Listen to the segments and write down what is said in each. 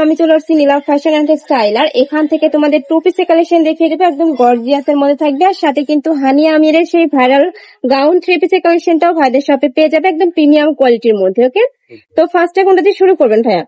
আমি চলে আসছি নীলা ফ্যাশন এন্ড টেক্সটাইল। আর এখান থেকে তোমাদের টু পিসের কালেকশন দেখিয়ে দেবো, একদম গর্জিয়াস এর মধ্যে থাকবে। আর সাথে কিন্তু হানিয়া আমিরের সেই ভাইরাল গাউন থ্রি পিসের কালেকশনটাও ভাইদের শপে পেয়ে যাবে একদম প্রিমিয়াম কোয়ালিটির মধ্যে। ওকে, তো ফার্স্টে কোনটা দিয়ে শুরু করবেন ভাইয়া?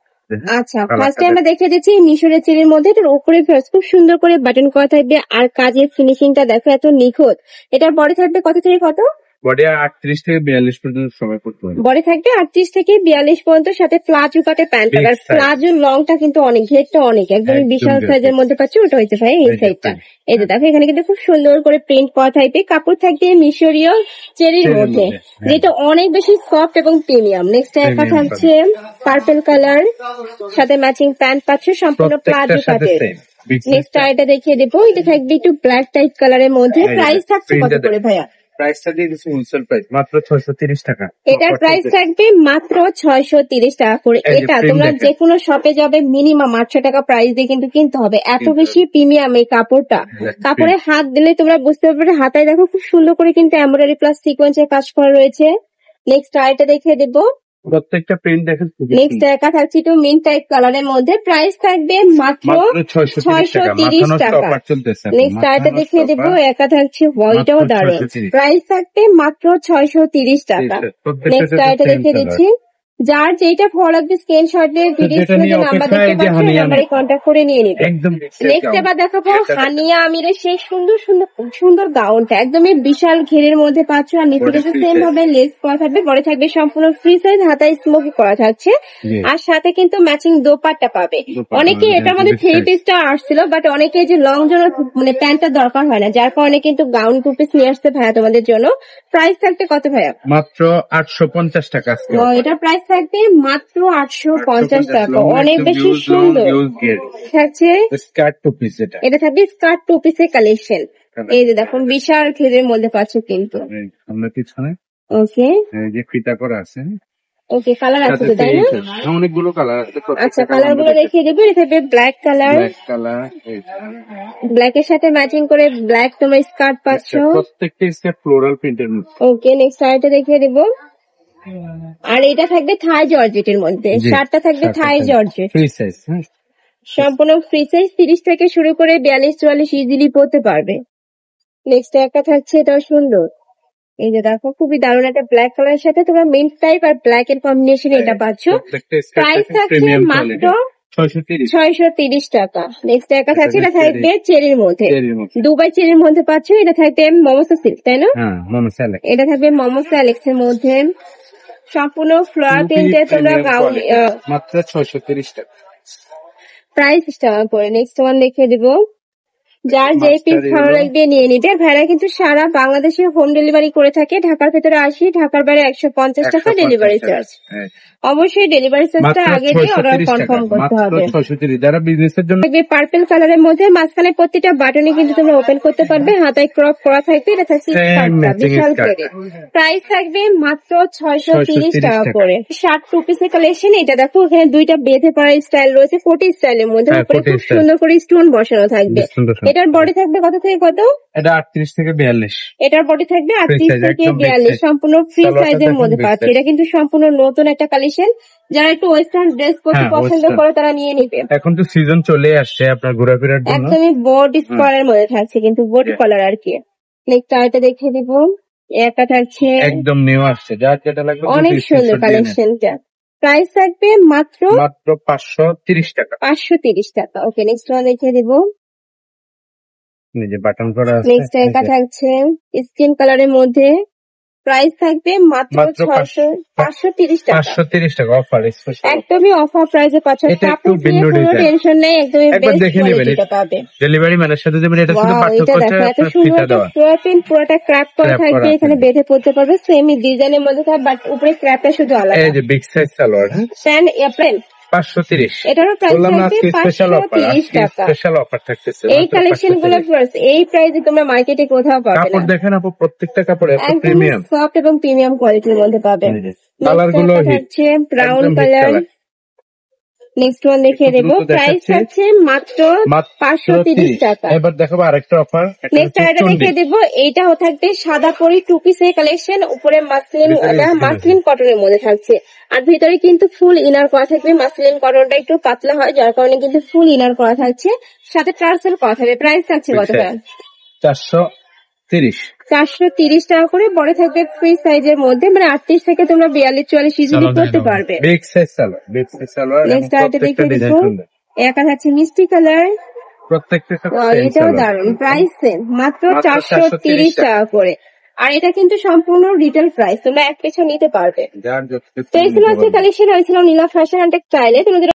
আচ্ছা, ফার্স্টে আমরা দেখে দিচ্ছি মিশরের চেরির মধ্যে। এটার উপরে খুব সুন্দর করে বাটন করা থাকবে, আর কাজের ফিনিশিংটা দেখো এত নিখুঁত। এটার বডি থাকবে কত থেকে কত? বডি 38 থেকে 42 পর্যন্ত সময় করতে পারবে। বডি থাকবে 38 থেকে 42 পর্যন্ত, সাথে প্লাজো কাটে প্যান্ট। আর প্লাজো লংটা কিন্তু অনেক, ঘেরটা অনেক, একদম বিশাল সাইজের মধ্যে পাচ্ছ। ওটা হচ্ছে ভাই এই সাইডটা। এই যে দেখো এখানে কিন্তু খুব সুন্দর করে প্রিন্ট করা থাকবে। কাপড় থাকবে মিশরীয় চেরির মধ্যে, যেটা অনেক বেশি সফট এবং প্রিমিয়াম। নেক্সট একটা থাকছে পার্পল কালার, সাথে ম্যাচিং প্যান্ট পাচ্ছ, সম্পূর্ণ প্লাজো কাটে। নেক্সট এটা দেখিয়ে দেবো, এটা থাকবে একটু ব্ল্যাক টাইপ কালারের মধ্যে। প্রাইস থাকছে কত করে ভাইয়া? প্রাইসটা দিয়ে দিচ্ছি হোলসেল প্রাইস মাত্র 630 টাকা। এটার প্রাইস থাকবে মাত্র 630 টাকা করে। এটা তোমরা যে কোনো শপে যাবে মিনিমাম 800 টাকা প্রাইস দিয়ে কিন্তু কিনতে হবে, এত বেশি প্রিমিয়াম এই কাপড়টা। কাপড়ে হাত দিলে তোমরা বুঝতে পারবে। হাতায় দেখো খুব সুন্দর করে কিন্তু এমব্রয়ডারি প্লাস সিকোয়েন্সের কাজ করা রয়েছে। নেক্সট আইটা দেখিয়ে দেবো, প্রত্যেকটা প্রিন্ট দেখেন। নেক্সট একা থাকছে একটু মিন্ট টাইপ কালারের মধ্যে, প্রাইস থাকবে মাত্র 630 টাকা। নেক্সট আইটা দেখিয়ে দেবো, একা থাকছে হোয়াইটও দারুন, প্রাইস থাকবে মাত্র 630 টাকা। নেক্সট আইটা দেখিয়ে দিচ্ছি, যার যেটা ভালো লাগবে স্ক্রিনশট দিয়ে ভিডিও স্ক্রিনে নাম্বার দেখতে পাচ্ছেন, নাম্বারে কন্ট্যাক্ট করে নিয়ে নিবে। নেক্সট এবার দেখাবো হানিয়া আমিরের সেই সুন্দর সুন্দর সুন্দর গাউনটা, একদমই বিশাল ঘেরের মধ্যে পাচ্ছ। আর নিচে কিন্তু সেম ভাবে লেস করা থাকবে, পরে থাকবে সম্পূর্ণ ফ্রি সাইজ, হাতায় স্মোকি করা থাকছে। আর সাথে কিন্তু ম্যাচিং দোপাট্টা পাবে। অনেকে এটার মধ্যে থ্রি পিসটা আসছিল, বাট অনেকে যে লং জন্য মানে প্যান্টটা দরকার হয় না, যার কারণে কিন্তু গাউন টু পিস নিয়ে আসতে ভাইয়া তোমাদের জন্য। প্রাইস থাকবে কত ভাইয়া? মাত্র 850 টাকা। এটা প্রাইস থাকবে মাত্র 850 টাকা, অনেক বেশি সুন্দর থাকছে। স্কার্ট টু পিস, এটা থাকবে স্কার্ট টু পিসের কালেকশন। এই যে দেখুন বিশাল ঘেরের মধ্যে পাচ্ছ কিন্তু। আমরা পিছনে ওকে, এই যে ফিতা করা আছে। ওকে, কালার আছে তো তাই না? অনেকগুলো কালার আছে। আচ্ছা, কালার গুলো দেখিয়ে দেবো। এটা থাকবে ব্ল্যাক কালার, ব্ল্যাক এর সাথে ম্যাচিং করে ব্ল্যাক তোমার স্কার্ট পাচ্ছ, প্রত্যেকটা স্কার্ট ফ্লোরাল প্রিন্টের মধ্যে। ওকে, নেক্সট আইটা দেখিয়ে দেবো। আর এটা থাকবে থাই জর্জেটের মধ্যে, শার্টটা থাকবে থাই জর্জেট, ফ্রি সাইজ, সম্পূর্ণ ফ্রি সাইজ, 30 থেকে শুরু করে 42-44 ইজিলি পরতে পারবে। নেক্সট একটা থাকছে, এটাও সুন্দর। এই যে দেখো খুবই দারুণ একটা ব্ল্যাক কালারের সাথে তোমরা মিন্ট টাইপ আর ব্ল্যাক এর কম্বিনেশনে এটা পাচ্ছ। প্রাইস থাকছে মাত্র 630 টাকা। নেক্সট একটা থাকছে, এটা থাকবে চেরির মধ্যে, দুবাই চেরির মধ্যে পাচ্ছ। এটা থাকবে মোমোসা সিল্ক, তাই না? এটা থাকবে মোমোসা অ্যালেক্স এর মধ্যে, সম্পূর্ণ ফ্লোরাল প্রিন্টে তোমরা গাউন, মাত্র 630 টাকা প্রাইস টাকা করে। নেক্সট ওয়ান দেখিয়ে দিব, যার যে পিস ভালো লাগবে নিয়ে নিবে। ভাইরা কিন্তু সারা বাংলাদেশে হোম ডেলিভারি করে থাকে। ঢাকার ভেতরে 80, ঢাকার বাইরে 150 টাকা ডেলিভারি চার্জ। অবশ্যই ডেলিভারি চার্জটা আগে দিয়ে অর্ডার কনফার্ম করতে হবে। যারা বিজনেসের জন্য পার্পল কালারের মধ্যে মাঝখানে প্রতিটা বাটনে কিন্তু তোমরা ওপেন করতে পারবে, হাতায় ক্রপ করা থাকবে। এটা থাকছে বিশাল করে, প্রাইস থাকবে মাত্র 630 টাকা করে। শার্ট টু পিসের কালেকশন। এটা দেখো এখানে দুইটা বেঁধে পড়া স্টাইল রয়েছে, 40 স্টাইলের মধ্যে, উপরে খুব সুন্দর করে স্টোন বসানো থাকবে। এটার বডি থাকবে কত থেকে কত? এটা 38 থেকে 42। এটার বডি থাকবে 38 থেকে 42, সম্পূর্ণ ফ্রি সাইজের মধ্যে পাচ্ছে। এটা কিন্তু সম্পূর্ণ নতুন একটা কালেকশন, যারা একটু ওয়েস্টার্ন ড্রেস পরতে পছন্দ করে তারা নিয়ে নিবে। এখন তো সিজন চলে আসছে আপনার ঘোরাফেরার জন্য। একদমই বোর্ড স্কয়ারের মধ্যে থাকছে, কিন্তু বোর্ড কলার আর কি। নেক্সট আইটা দেখিয়ে দিব, একটা থাকছে একদম নিউ আসছে, যার যেটা লাগবে অনেক সুন্দর কালেকশনটা। প্রাইস থাকবে মাত্র 530 টাকা। 530 টাকা। ওকে, নেক্সট ওয়ান দেখিয়ে দিব, নিজে বাটন করা আছে। নেক্সট একটা থাকছে স্কিন কালারের মধ্যে, প্রাইস থাকবে মাত্র 530 টাকা। 530 টাকা অফার স্পেশাল, একদমই অফার প্রাইসে পাচ্ছ। কাপড় নিয়ে কোনো টেনশন নেই, একদমই একবার দেখে নেবেন। ডেলিভারি ম্যানের সাথে দেবেন। এটা শুধু পার্থক্য হচ্ছে আপনার ফিতা দেওয়া, পুরোটা ক্র্যাপ করা থাকবে, এখানে বেঁধে পড়তে পারবে, সেম ডিজাইনের মধ্যে থাকবে, বাট উপরে ক্র্যাপটা শুধু আলাদা। এই যে big size salwar, pant April 530। এটারও প্রাইস থাকবে 530 টাকা। স্পেশাল অফার থাকতেছে। এই কালেকশন গুলো ফার্স্ট এই প্রাইসে তোমরা মার্কেটে কোথাও পাবে না। কাপড় দেখেন আপু, প্রত্যেকটা কাপড় এত প্রিমিয়াম, সফট এবং প্রিমিয়াম কোয়ালিটির মধ্যে পাবে। কালার গুলো হচ্ছে ব্রাউন কালার, নেক্সট ওয়ান দেখিয়ে দেবো, প্রাইস আছে মাত্র 530 টাকা। এবার দেখাবো আরেকটা অফার, নেক্সট আরেকটা দেখিয়ে দেবো, এইটাও থাকবে সাদা পরি টু পিসের কালেকশন, উপরে মাসলিন কটনের মধ্যে থাকছে, আর ভিতরে কিন্তু ফুল ইনার করা থাকবে। মাসলিন কটনটা একটু পাতলা হয়, যার কারণে কিন্তু ফুল ইনার করা থাকছে, সাথে টার্সেল করা থাকবে। প্রাইস থাকছে কত টাকা? 430 টাকা করে। বড় থাকবে ফ্রি সাইজের মধ্যে, মানে 38 থেকে তোমরা 42-44 ইজিলি করতে পারবে। নেক্সট আরেকটা দেখিয়ে দেবো, একা থাকছে মিষ্টি কালার, এটাও দারুন। প্রাইস সেম, মাত্র 430 টাকা করে। আর এটা কিন্তু সম্পূর্ণ রিটেল প্রাইস, তোমরা এক পিছু নিতে পারবে। তো এই ছিল আজকে কালেকশন, হয়েছিল নীলা ফ্যাশন অ্যান্ড টেক্সটাইলে।